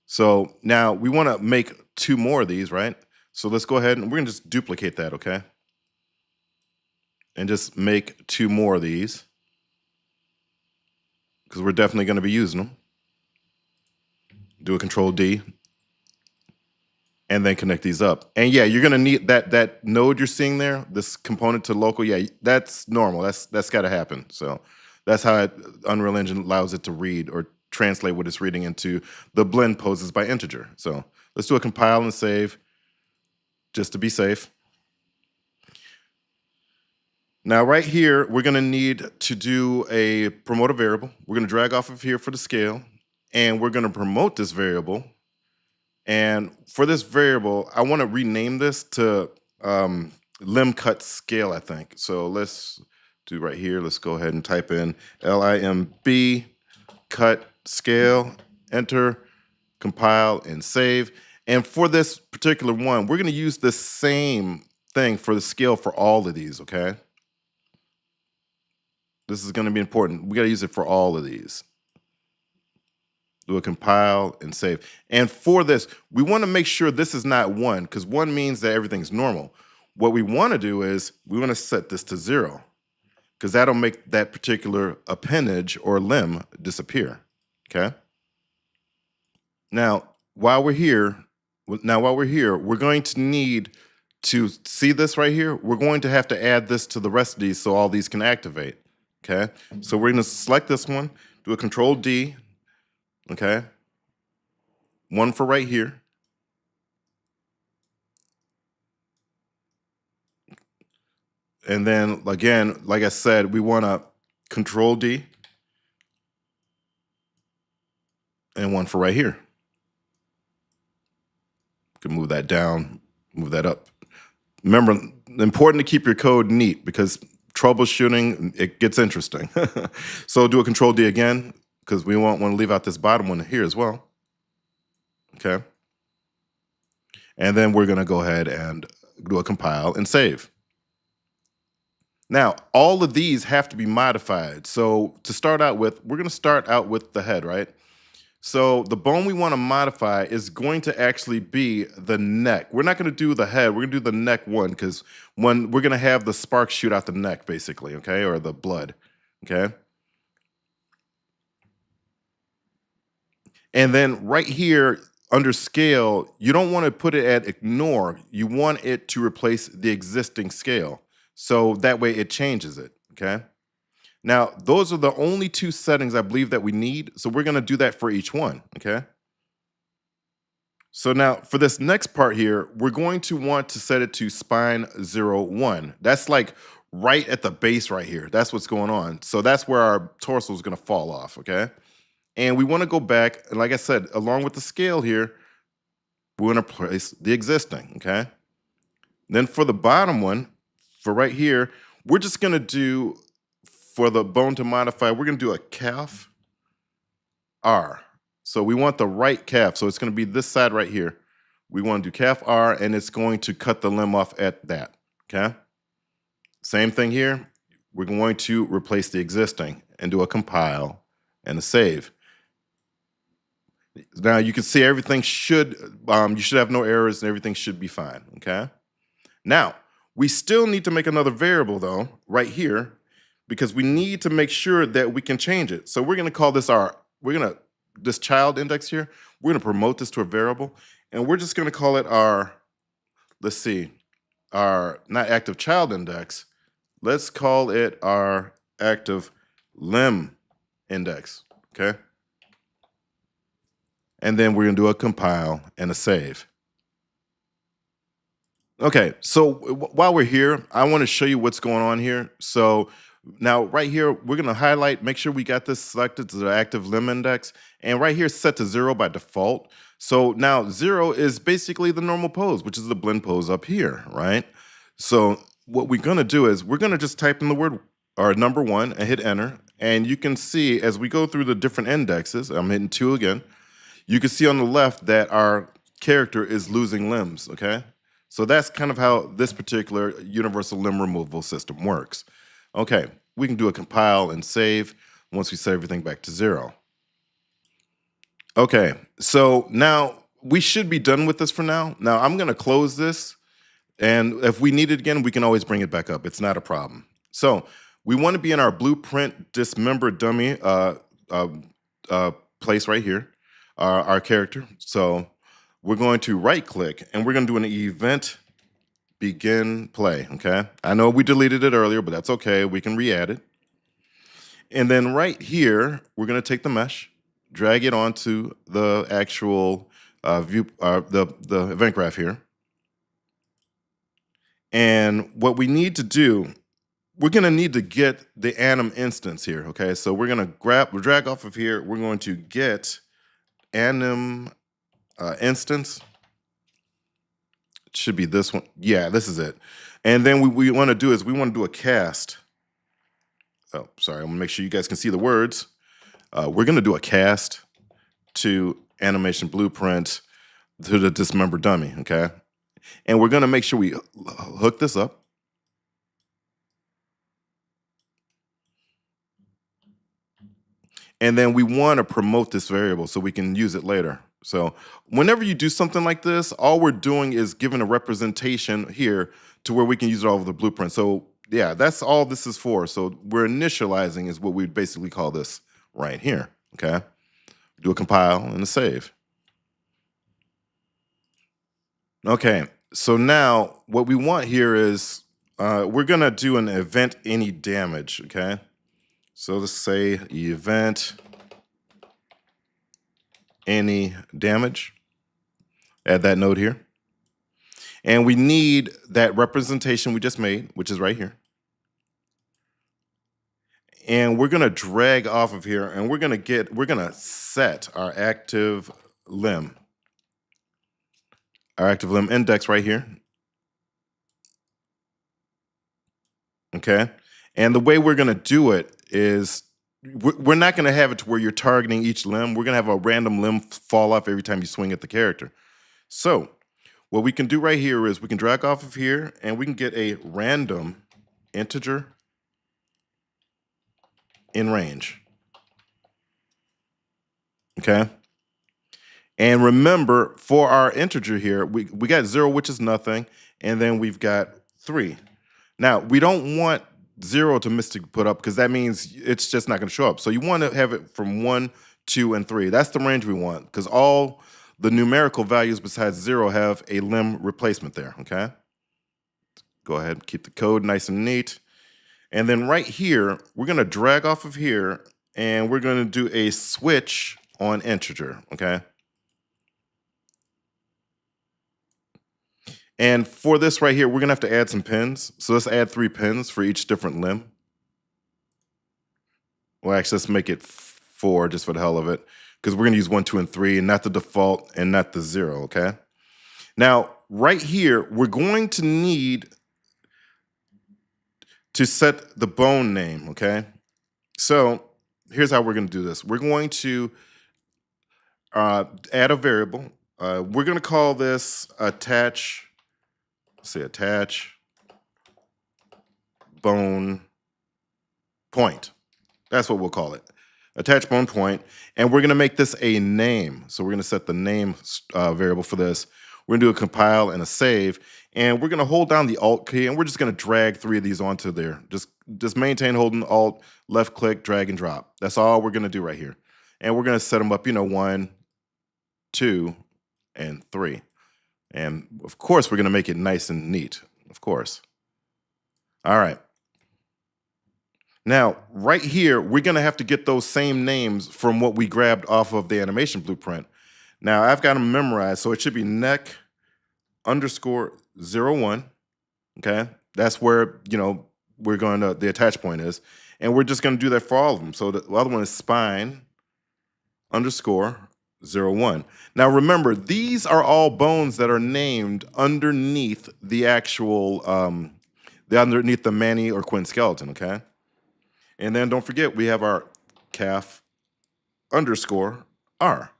Speaker 1: So now we want to make 2 more of these, right? So let's go ahead and we're going to just duplicate that, okay? And just make 2 more of these because we're definitely going to be using them. Do a Control D and then connect these up. And yeah, you're going to need that node you're seeing there, this component to local. Yeah, that's normal. That's got to happen. So that's how Unreal Engine allows it to read or translate what it's reading into the blend poses by integer. So let's do a compile and save just to be safe. Now right here, we're gonna need to do a promote a variable. We're gonna drag off of here for the scale, and we're gonna promote this variable. And for this variable, I wanna rename this to limb cut scale, I think. So let's do right here, let's go ahead and type in LIMB cut scale, enter, compile, and save. And for this particular one, we're gonna use the same thing for the scale for all of these, okay? This is gonna be important. We gotta use it for all of these. Do a compile and save. And for this, we wanna make sure this is not 1, because 1 means that everything's normal. What we wanna do is, we wanna set this to 0, because that'll make that particular appendage or limb disappear, okay? Now, while we're here, we're going to need to see this right here. We're going to have to add this to the rest of these so all these can activate, okay? So we're gonna select this one, do a Control D, okay? One for right here. And then again, like I said, we wanna Control D, and one for right here. You can move that down, move that up. Remember, important to keep your code neat because troubleshooting, it gets interesting. So do a Control D again because we won't want to leave out this bottom one here as well. Okay. And then we're going to go ahead and do a compile and save. Now, all of these have to be modified. So to start out with, we're going to start out with the head, right? So the bone we want to modify is going to actually be the neck. We're not going to do the head. We're going to do the neck one because when we're going to have the sparks shoot out the neck, basically, okay, or the blood, okay? And then right here under scale, you don't want to put it at ignore. You want it to replace the existing scale. So that way it changes it, okay? Now, those are the only two settings I believe that we need. So we're going to do that for each one, okay? So now for this next part here, we're going to want to set it to spine 0, 1. That's like right at the base right here. That's what's going on. So that's where our torso is going to fall off, okay? And we want to go back, and like I said, along with the scale here, we're going to place the existing, okay? Then for the bottom one, for right here, we're just going to do, for the bone to modify, we're going to do a calf R. So we want the right calf. So it's going to be this side right here. We want to do calf R, and it's going to cut the limb off at that, okay? Same thing here. We're going to replace the existing and do a compile and a save. Now you can see everything should, you should have no errors and everything should be fine, okay? Now, we still need to make another variable though, right here, because we need to make sure that we can change it. So we're gonna call this this child index here, we're gonna promote this to a variable, and we're just gonna call it our, let's see, our not active child index, let's call it our active limb index, okay? And then we're gonna do a compile and a save. Okay, so while we're here, I wanna show you what's going on here. So now right here, we're gonna highlight, make sure we got this selected to the active limb index, and right here it's set to 0 by default. So now 0 is basically the normal pose, which is the blend pose up here, right? So what we're gonna do is we're gonna just type in the word or number 1 and hit enter, and you can see as we go through the different indexes, I'm hitting 2 again, you can see on the left that our character is losing limbs, okay? So that's kind of how this particular universal limb removal system works. Okay, we can do a compile and save once we set everything back to 0. Okay, so now we should be done with this for now. Now I'm gonna close this, and if we need it again, we can always bring it back up. It's not a problem. So we wanna be in our blueprint dismember dummy place right here. Our character. So we're going to right click and we're going to do an event begin play, okay? I know we deleted it earlier, but that's okay. We can re-add it. And then right here, we're going to take the mesh, drag it onto the actual view, the event graph here. And what we need to do, we're going to need to get the anim instance here, okay? So we're going to drag off of here. We're going to get anim instance. It should be this one. Yeah, this is it. And then what we want to do is we want to do a cast. Oh, sorry. I'm going to make sure you guys can see the words. We're going to do a cast to animation blueprint to the dismember dummy, okay? And we're going to make sure we hook this up. And then we want to promote this variable so we can use it later. So whenever you do something like this, all we're doing is giving a representation here to where we can use it all over the blueprint. So yeah, that's all this is for. So we're initializing is what we basically call this right here, okay? Do a compile and a save. Okay, so now what we want here is we're gonna do an event any damage, okay? So let's say event any damage. Add that node here. And we need that representation we just made, which is right here. And we're gonna drag off of here, and we're gonna set our active limb index right here. Okay. And the way we're going to do it is we're not going to have it to where you're targeting each limb. We're going to have a random limb fall off every time you swing at the character. So what we can do right here is we can drag off of here and we can get a random integer in range. Okay. And remember, for our integer here, we got 0, which is nothing, and then we've got 3. Now, we don't want 0 to miss to put up because that means it's just not going to show up. So you want to have it from 1, 2, and 3. That's the range we want because all the numerical values besides 0 have a limb replacement there, okay? Go ahead and keep the code nice and neat. And then right here, we're going to drag off of here, and we're going to do a switch on integer, okay? And for this right here, we're gonna have to add some pins. So let's add 3 pins for each different limb. Well, actually, let's make it 4 just for the hell of it, because we're gonna use 1, 2, and 3, and not the default and not the 0, okay? Now, right here, we're going to need to set the bone name, okay? So here's how we're gonna do this. We're going to add a variable. We're gonna call this attach bone point. That's what we'll call it. Attach bone point. And we're going to make this a name. So we're going to set the name variable for this. We're going to do a compile and a save. And we're going to hold down the Alt key, and we're just going to drag 3 of these onto there. Just maintain holding Alt, left click, drag and drop. That's all we're going to do right here. And we're going to set them up, 1, 2, and 3. And of course, we're going to make it nice and neat, of course. All right. Now, right here, we're going to have to get those same names from what we grabbed off of the animation blueprint. Now, I've got them memorized, so it should be neck _ 01. Okay, that's where we're going to the attach point is, and we're just going to do that for all of them. So the other one is spine _ 01. Now, remember, these are all bones that are named underneath the actual underneath the Manny or Quinn skeleton. Okay. And then don't forget, we have our calf _ R.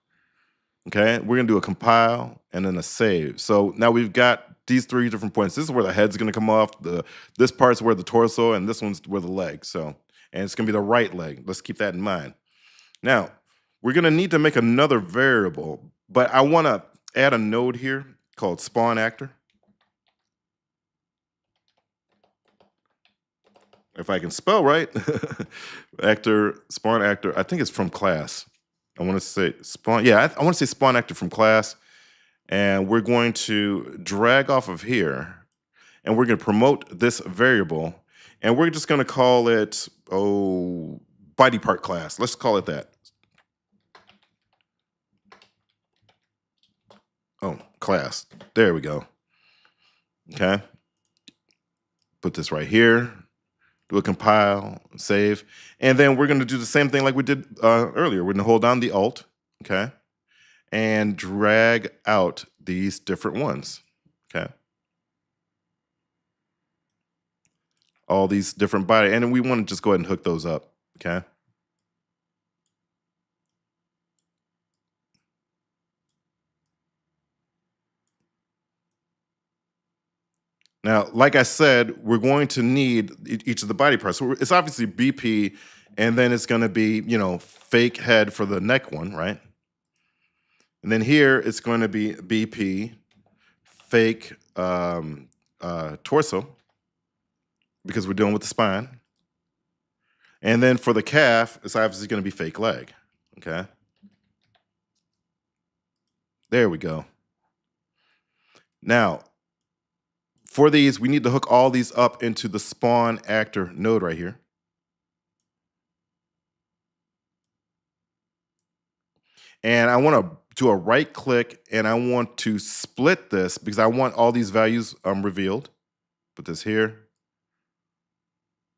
Speaker 1: Okay, we're gonna do a compile and then a save. So now we've got these 3 different points. This is where the head's gonna come off. This part's where the torso, and this one's where the leg. So, and it's gonna be the right leg. Let's keep that in mind. Now, we're gonna need to make another variable, but I wanna add a node here called spawn actor. If I can spell right, spawn actor, I think it's from class. I want to say spawn, yeah, I want to say spawn actor from class. And we're going to drag off of here, and we're going to promote this variable, and we're just going to call it, body part class. Let's call it that. Oh, class. There we go. Okay. Put this right here. Do a compile, save, and then we're going to do the same thing like we did earlier. We're going to hold down the Alt, okay, and drag out these different ones, okay. All these different body, and then we want to just go ahead and hook those up, okay. Now, like I said, we're going to need each of the body parts. So it's obviously BP, and then it's going to be, fake head for the neck one, right? And then here it's going to be BP, fake torso, because we're dealing with the spine. And then for the calf, it's obviously going to be fake leg, okay? There we go. Now, for these, we need to hook all these up into the spawn actor node right here. And I want to do a right click, and I want to split this because I want all these values revealed. Put this here.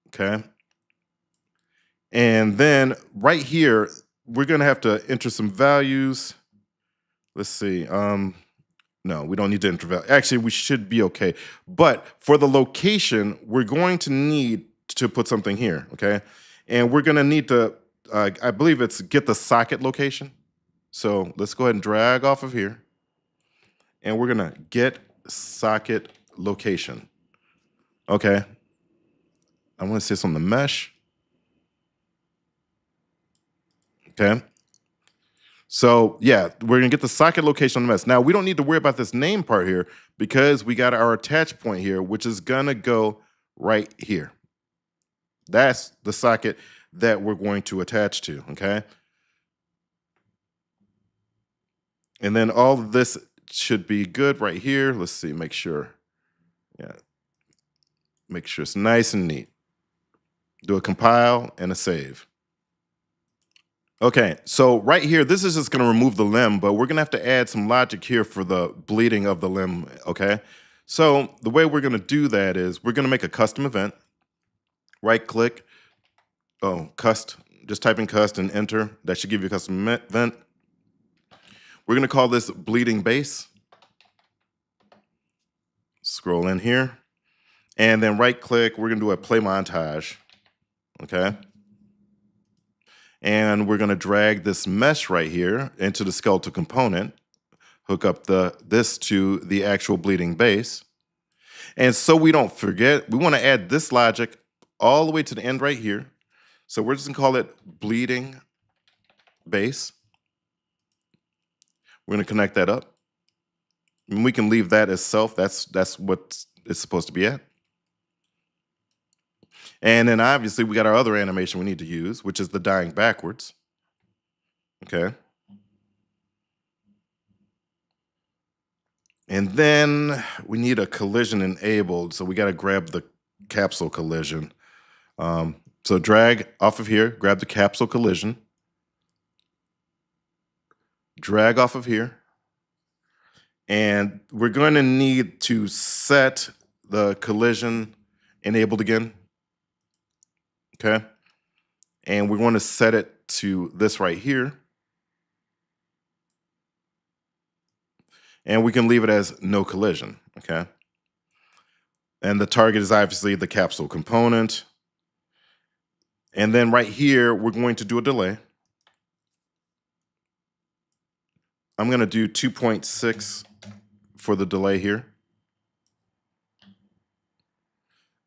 Speaker 1: Okay. And then right here, we're gonna have to enter some values. Let's see. No, we don't need to enter value. Actually, we should be okay. But for the location, we're going to need to put something here, okay? And we're gonna need to, I believe it's get the socket location. So let's go ahead and drag off of here. And we're gonna get socket location. Okay. I wanna say this on the mesh. Okay. So yeah, we're gonna get the socket location on the mesh. Now we don't need to worry about this name part here because we got our attach point here, which is gonna go right here. That's the socket that we're going to attach to, okay? And then all of this should be good right here. Let's see, make sure. Yeah, make sure it's nice and neat. Do a compile and a save. Okay, so right here, this is just gonna remove the limb, but we're gonna have to add some logic here for the bleeding of the limb, okay? So the way we're gonna do that is we're gonna make a custom event, right click, just type in cust and enter. That should give you a custom event. We're gonna call this bleeding base. Scroll in here, and then right click, we're gonna do a play montage, okay? And we're gonna drag this mesh right here into the skeletal component, hook up this to the actual bleeding base. And so we don't forget, we wanna add this logic all the way to the end right here. So we're just gonna call it bleeding base. We're gonna connect that up. And we can leave that as self, that's what it's supposed to be at. And then obviously we got our other animation we need to use, which is the dying backwards. Okay. And then we need a collision enabled, so we got to grab the capsule collision. So drag off of here, grab the capsule collision, drag off of here, and we're going to need to set the collision enabled again. Okay. And we're going to set it to this right here. And we can leave it as no collision, okay? And the target is obviously the capsule component. And then right here, we're going to do a delay. I'm gonna do 2.6 for the delay here.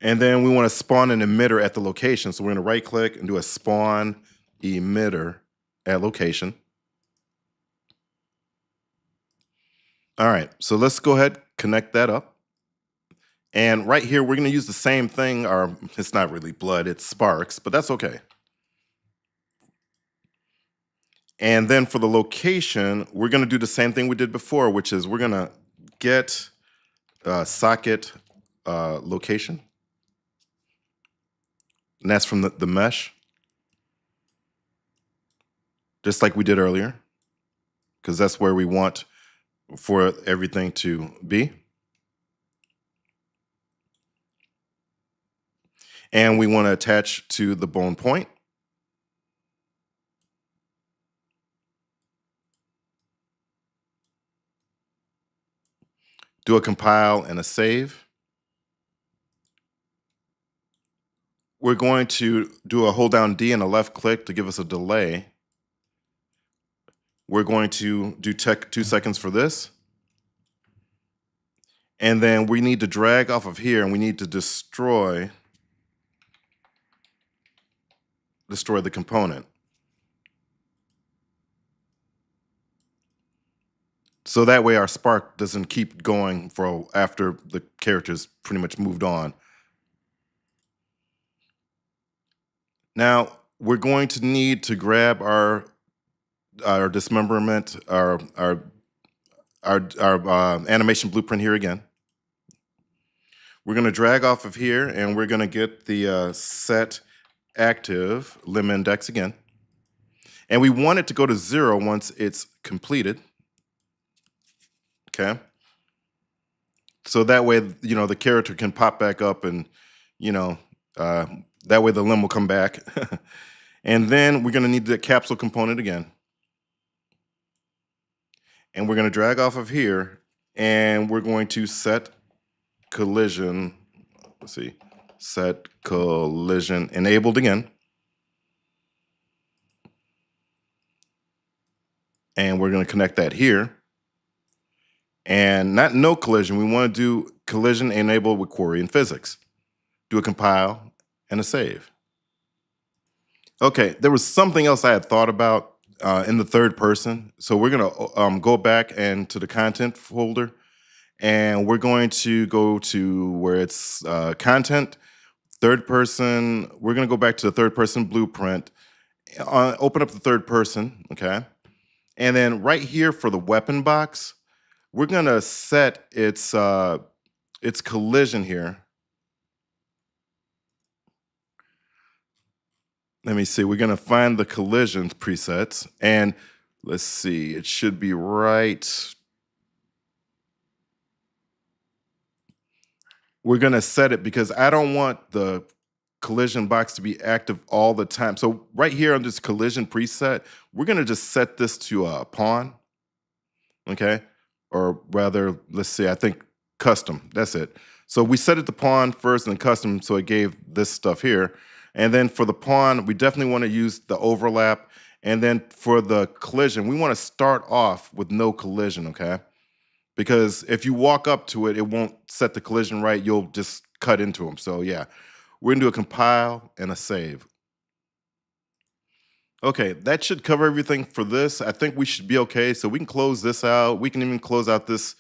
Speaker 1: And then we wanna spawn an emitter at the location. So we're gonna right click and do a spawn emitter at location. All right, so let's go ahead, connect that up. And right here, we're gonna use the same thing, or it's not really blood, it's sparks, but that's okay. And then for the location, we're gonna do the same thing we did before, which is we're gonna get socket location. And that's from the mesh, just like we did earlier, because that's where we want for everything to be. And we want to attach to the bone point. Do a compile and a save. We're going to do a hold down D and a left click to give us a delay. We're going to do 2 seconds for this. And then we need to drag off of here and we need to destroy the component. So that way our spark doesn't keep going for after the character's pretty much moved on. Now we're going to need to grab our dismemberment, our animation blueprint here again. We're going to drag off of here and we're going to get the set active limb index again. And we want it to go to 0 once it's completed. Okay. So that way, you know, the character can pop back up and, you know, that way the limb will come back. And then we're going to need the capsule component again. And we're going to drag off of here, and we're going to set collision. Let's see, set collision enabled again. And we're going to connect that here. And not no collision, we want to do collision enabled with query and physics. Do a compile and a save. Okay, there was something else I had thought about in the third person. So we're gonna go back and to the content folder, and we're going to go to where it's content, third person. We're gonna go back to the third person blueprint, open up the third person, okay? And then right here for the weapon box, we're gonna set its collision here. Let me see, we're gonna find the collisions presets, and let's see, it should be right. We're gonna set it because I don't want the collision box to be active all the time. So right here on this collision preset, we're gonna just set this to a pawn, okay? Or rather, let's see, I think custom, that's it. So we set it to pawn first and custom, so it gave this stuff here. And then for the pawn, we definitely want to use the overlap. And then for the collision, we want to start off with no collision, okay? Because if you walk up to it, it won't set the collision right. You'll just cut into them. So yeah, we're going to do a compile and a save. Okay, that should cover everything for this. I think we should be okay. So we can close this out. We can even close out this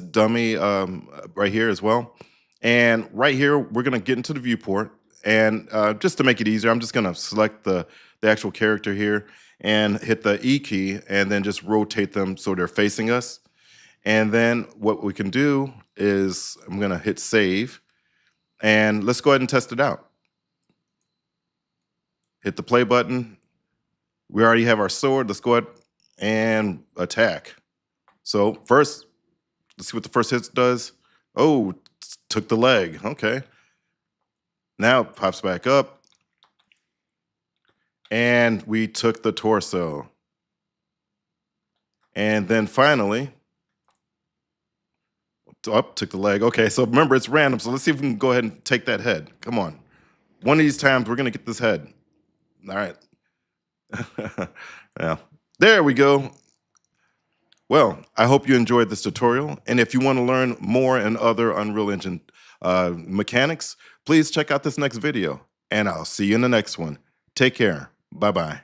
Speaker 1: dummy right here as well. And right here, we're going to get into the viewport. And just to make it easier, I'm just going to select the actual character here and hit the E key and then just rotate them so they're facing us. And then what we can do is I'm going to hit save. And let's go ahead and test it out. Hit the play button. We already have our sword. Let's go ahead and attack. So first, let's see what the first hit does. Oh, took the leg. Okay. Now it pops back up. And we took the torso. And then finally, took the leg. Okay, so remember, it's random. So let's see if we can go ahead and take that head. Come on. One of these times, we're going to get this head. All right. Yeah. There we go. Well, I hope you enjoyed this tutorial. And if you want to learn more and other Unreal Engine mechanics, please check out this next video. And I'll see you in the next one. Take care. Bye-bye.